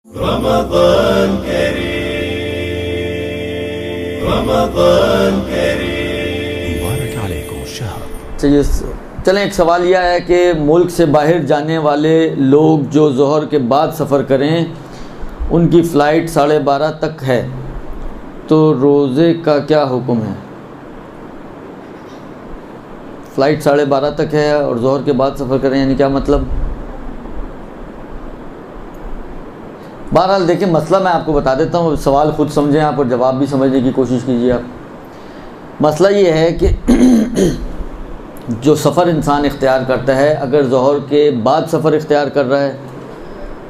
रमज़ान करीम, रमज़ान करीम, मुबारक अलैकुम शहर। चलें, एक सवाल यह है कि मुल्क से बाहर जाने वाले लोग जो ज़ोहर के बाद सफ़र करें, उनकी फ़्लाइट 12:30 तक है, तो रोज़े का क्या हुक्म है? फ़्लाइट 12:30 तक है और ज़ोहर के बाद सफ़र करें, यानी क्या मतलब? बहरहाल देखिए, मसला मैं आपको बता देता हूँ, सवाल ख़ुद समझें आप और जवाब भी समझने की कोशिश कीजिए आप। मसला ये है कि जो सफ़र इंसान इख्तियार करता है, अगर ज़ोहर के बाद सफ़र इख्तियार कर रहा है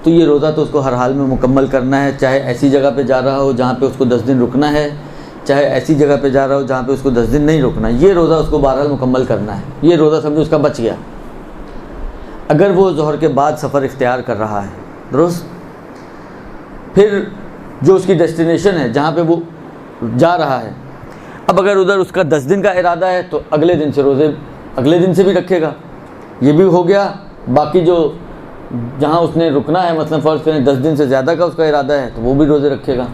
तो ये रोज़ा तो उसको हर हाल में मुकम्मल करना है, चाहे ऐसी जगह पे जा रहा हो जहाँ पे उसको 10 दिन रुकना है, चाहे ऐसी जगह पे जा रहा हो जहाँ पे उसको 10 दिन नहीं रुकना है। ये रोज़ा उसको बहरहाल मुकम्मल करना है। ये रोज़ा समझो उसका बच गया, अगर वो ज़ोहर के बाद सफ़र इख्तियार कर रहा है। दुरुस्त। फिर जो उसकी डेस्टिनेशन है, जहाँ पे वो जा रहा है, अब अगर उधर उसका 10 दिन का इरादा है तो अगले दिन से रोज़े अगले दिन से भी रखेगा, ये भी हो गया। बाकी जो जहाँ उसने रुकना है, मतलब फ़र्ज़ करें 10 दिन से ज़्यादा का उसका इरादा है, तो वो भी रोज़े रखेगा।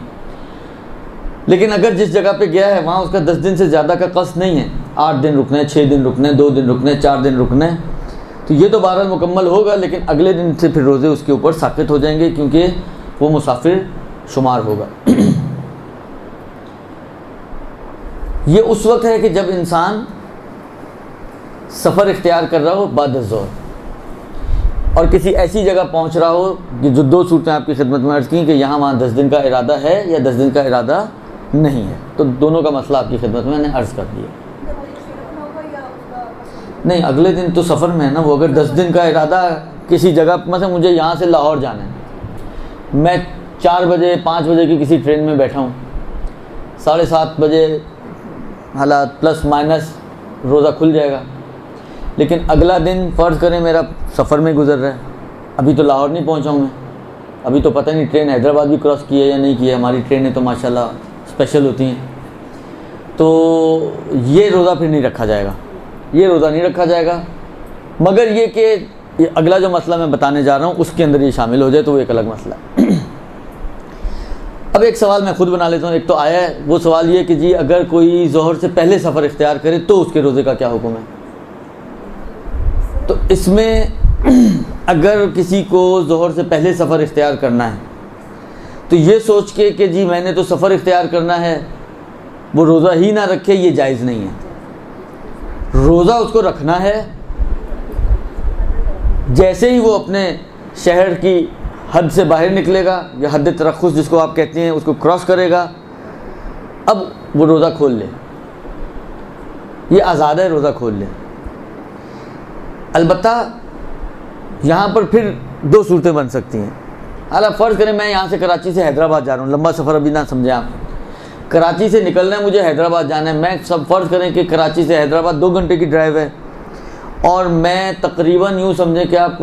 लेकिन अगर जिस जगह पे गया है वहाँ उसका 10 दिन से ज़्यादा का कस्द नहीं है, 8 दिन रुकना है, 6 दिन रुकना है, 2 दिन रुकना है, 4 दिन रुकना है, तो ये तो बहरहाल मुकम्मल होगा। लेकिन अगले दिन से फिर रोज़े उसके ऊपर साक़ित हो जाएंगे, क्योंकि वो मुसाफिर शुमार होगा। ये उस वक्त है कि जब इंसान सफ़र इख्तियार कर रहा हो बाद ज़ोहर, और किसी ऐसी जगह पहुंच रहा हो कि जो 2 सूरतें आपकी खिदमत में अर्ज़ की कि यहाँ वहाँ 10 दिन का इरादा है या 10 दिन का इरादा नहीं है, तो दोनों का मसला आपकी खिदमत में मैंने अर्ज़ कर दिया। नहीं, अगले दिन तो सफ़र में है ना वो। अगर 10 दिन का इरादा किसी जगह, मतलब मुझे यहाँ से लाहौर जाना है, मैं 4 बजे 5 बजे की किसी ट्रेन में बैठा हूँ, 7:30 बजे हालात प्लस माइनस रोज़ा खुल जाएगा। लेकिन अगला दिन फ़र्ज़ करें मेरा सफ़र में गुजर रहा है, अभी तो लाहौर नहीं पहुँचा हूँ मैं, अभी तो पता नहीं ट्रेन हैदराबाद भी क्रॉस की है या नहीं की है। हमारी ट्रेनें तो माशाल्लाह स्पेशल होती हैं, तो ये रोज़ा फिर नहीं रखा जाएगा, ये रोज़ा नहीं रखा जाएगा। मगर ये कि ये अगला जो मसला मैं बताने जा रहा हूँ उसके अंदर ये शामिल हो जाए तो वो एक अलग मसला है। अब एक सवाल मैं ख़ुद बना लेता हूँ। एक तो आया है, वो सवाल ये कि जी अगर कोई ज़ोहर से पहले सफ़र इख्तियार करे तो उसके रोज़े का क्या हुक्म है? तो इसमें अगर किसी को ज़ोहर से पहले सफ़र इख्तियार करना है तो ये सोच के कि जी मैंने तो सफ़र इख्तियार करना है, वो रोज़ा ही ना रखे, ये जायज़ नहीं है। रोज़ा उसको रखना है, जैसे ही वो अपने शहर की हद से बाहर निकलेगा या हद तरख़्ख़ुस जिसको आप कहते हैं उसको क्रॉस करेगा, अब वो रोज़ा खोल ले, ये आज़ाद है, रोज़ा खोल ले। अलबत्ता यहाँ पर फिर 2 सूरतें बन सकती हैं। हालांकि फ़र्ज़ करें मैं यहाँ से कराची से हैदराबाद जा रहा हूँ, लंबा सफ़र अभी ना समझें आप, कराची से निकलना है, मुझे हैदराबाद जाना है। मैं सब फ़र्ज़ करें कि कराची से हैदराबाद 2 घंटे की ड्राइव है, और मैं तकरीबन यूँ समझें कि आप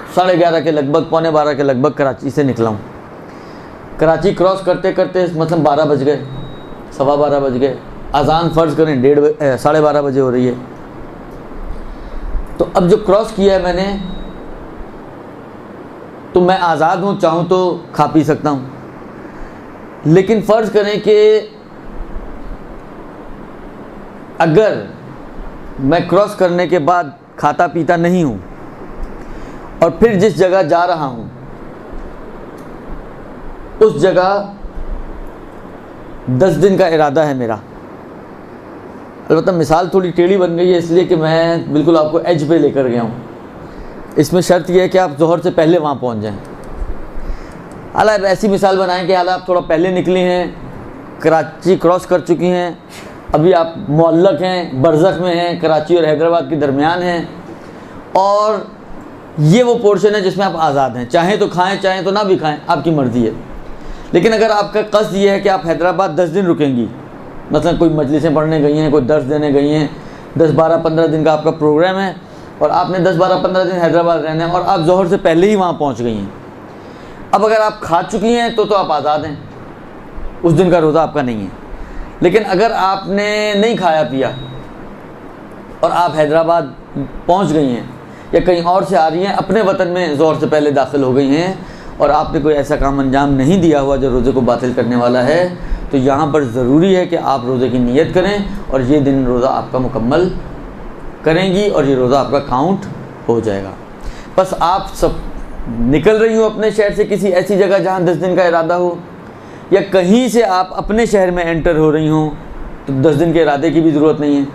11:30 के लगभग, 11:45 के लगभग कराची से निकला हूँ। कराची क्रॉस करते करते मतलब 12 बज गए, 12:15 बज गए, अज़ान फ़र्ज़ करें 12:30 बजे हो रही है। तो अब जो क्रॉस किया है मैंने, तो मैं आज़ाद हूँ, चाहूँ तो खा पी सकता हूँ। लेकिन फ़र्ज़ करें कि अगर मैं क्रॉस करने के बाद खाता पीता नहीं हूँ और फिर जिस जगह जा रहा हूँ उस जगह 10 दिन का इरादा है मेरा। अलबत्ता मिसाल थोड़ी टेढ़ी बन गई है इसलिए कि मैं बिल्कुल आपको एज पे लेकर गया हूँ। इसमें शर्त यह है कि आप ज़ोहर से पहले वहाँ पहुँच जाएँ। हालांकि ऐसी मिसाल बनाएं कि हालांकि आप थोड़ा पहले निकली हैं, कराची क्रॉस कर चुकी हैं, अभी आप मुअल्लक हैं, बरज़ख में हैं, कराची और हैदराबाद के दरमियान हैं, और ये वो पोर्शन है जिसमें आप आज़ाद हैं, चाहें तो खाएं चाहें तो ना भी खाएं, आपकी मर्ज़ी है। लेकिन अगर आपका कस्द ये है कि आप हैदराबाद 10 दिन रुकेंगी, मतलब कोई मजलिसें पढ़ने गई हैं, कोई दर्स देने गई हैं, 10, 12, 15 दिन का आपका प्रोग्राम है और आपने 10, 12, 15 दिन हैदराबाद रहना है और आप ज़ोहर से पहले ही वहाँ पहुँच गई हैं, अब अगर आप खा चुकी हैं तो आप आज़ाद हैं, उस दिन का रोज़ा आपका नहीं है। लेकिन अगर आपने नहीं खाया पिया और आप हैदराबाद पहुंच गई हैं या कहीं और से आ रही हैं, अपने वतन में ज़ोहर से पहले दाखिल हो गई हैं, और आपने कोई ऐसा काम अंजाम नहीं दिया हुआ जो रोज़े को बातिल करने वाला है, तो यहाँ पर ज़रूरी है कि आप रोज़े की नीयत करें और ये दिन रोज़ा आपका मुकम्मल करेंगी और ये रोज़ा आपका काउंट हो जाएगा। बस आप सब निकल रही हो अपने शहर से किसी ऐसी जगह जहाँ 10 दिन का इरादा हो, या कहीं से आप अपने शहर में एंटर हो रही हों, तो 10 दिन के इरादे की भी ज़रूरत नहीं है।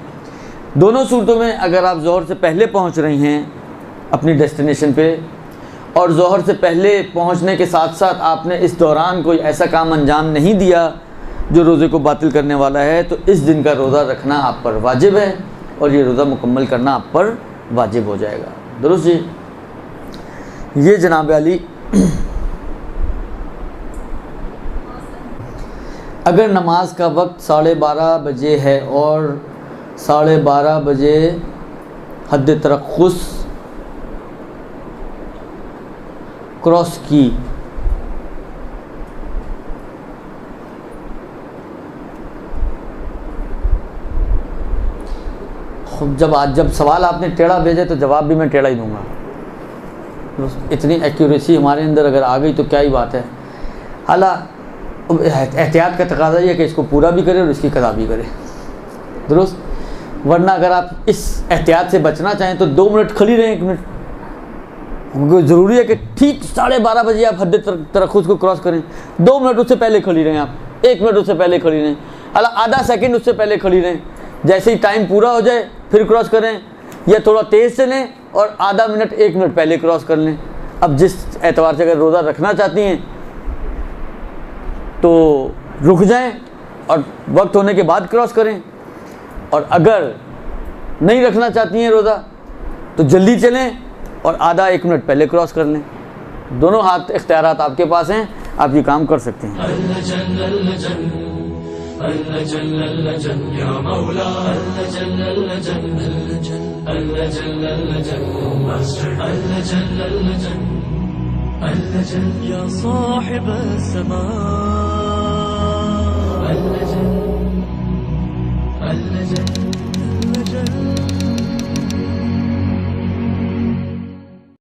दोनों सूरतों में अगर आप ज़ोहर से पहले पहुँच रही हैं अपनी डेस्टिनेशन पे, और ज़ोहर से पहले पहुँचने के साथ साथ आपने इस दौरान कोई ऐसा काम अंजाम नहीं दिया जो रोज़े को बातिल करने वाला है, तो इस दिन का रोज़ा रखना आप पर वाजिब है और ये रोज़ा मुकम्मल करना आप पर वाजिब हो जाएगा। दुरुस्त जी। ये जनाब अली, अगर नमाज का वक्त 12:30 बजे है और 12:30 बजे हद तरक्कुस क्रॉस की, जब सवाल आपने टेढ़ा भेजा तो जवाब भी मैं टेढ़ा ही दूंगा। इतनी एक्यूरेसी हमारे अंदर अगर आ गई तो क्या ही बात है। हालांकि एहतियात का तकाज़ा ये है कि इसको पूरा भी करे और इसकी कज़ा भी करे, दुरुस्त। वरना अगर आप इस एहतियात से बचना चाहें तो 2 मिनट खड़ी रहें, 1 मिनट। हमको ज़रूरी है कि ठीक 12:30 बजे आप हद तरक्कुस को क्रॉस करें, 2 मिनट उससे पहले खड़ी रहें, आप 1 मिनट उससे पहले खड़ी रहें, हालांकि आधा सेकंड उससे पहले खड़ी रहें। जैसे ही टाइम पूरा हो जाए फिर क्रॉस करें, या थोड़ा तेज़ चलें और आधा मिनट 1 मिनट पहले क्रॉस कर लें। अब जिस एतबार से अगर रोज़ा रखना चाहती हैं तो रुक जाएं और वक्त होने के बाद क्रॉस करें, और अगर नहीं रखना चाहती हैं रोज़ा तो जल्दी चलें और आधा 1 मिनट पहले क्रॉस कर लें। दोनों हाथ इख्तियारात आपके पास हैं, आप ये काम कर सकते हैं। या साहिब समा